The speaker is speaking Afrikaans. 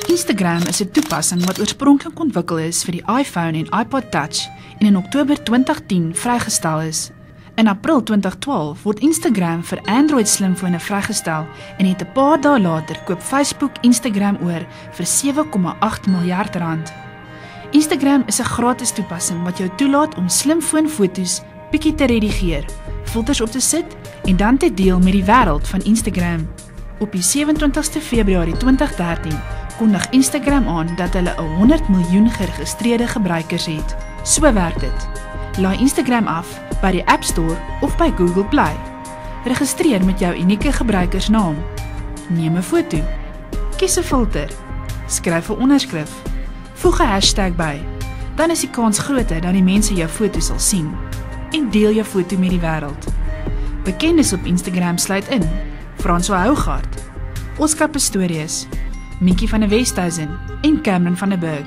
Instagram is 'n toepassing wat oorspronklik ontwikkel is vir die iPhone en iPod Touch en in Oktober 2010 vrygestel is. In April 2012 word Instagram vir Android slimfone vrygestel en net 'n paar dae later koop Facebook Instagram oor vir R7,8 miljard. Instagram is 'n gratis toepassing wat jou toelaat om slimfoonfoto's bietjie te redigeer, filters op te sit en dan te deel met die wêreld van Instagram. Op die 27ste Februarie 2013 kondig Instagram aan dat hulle 100 miljoen geregistreerde gebruikers het. So werk dit. Laai Instagram af by die App Store of by Google Play. Registreer met jou unieke gebruikersnaam. Neem 'n foto. Kies 'n filter. Skryf 'n onderskrif. Voeg 'n hashtag by. Dan is die kans groter dat die mense jou foto sal sien. En deel jou foto met die wêreld. Bekendes op Instagram sluit in: François Hougaard, Oscar Pistorius, Mickey van der Westhuizen en Cameron van der Burg.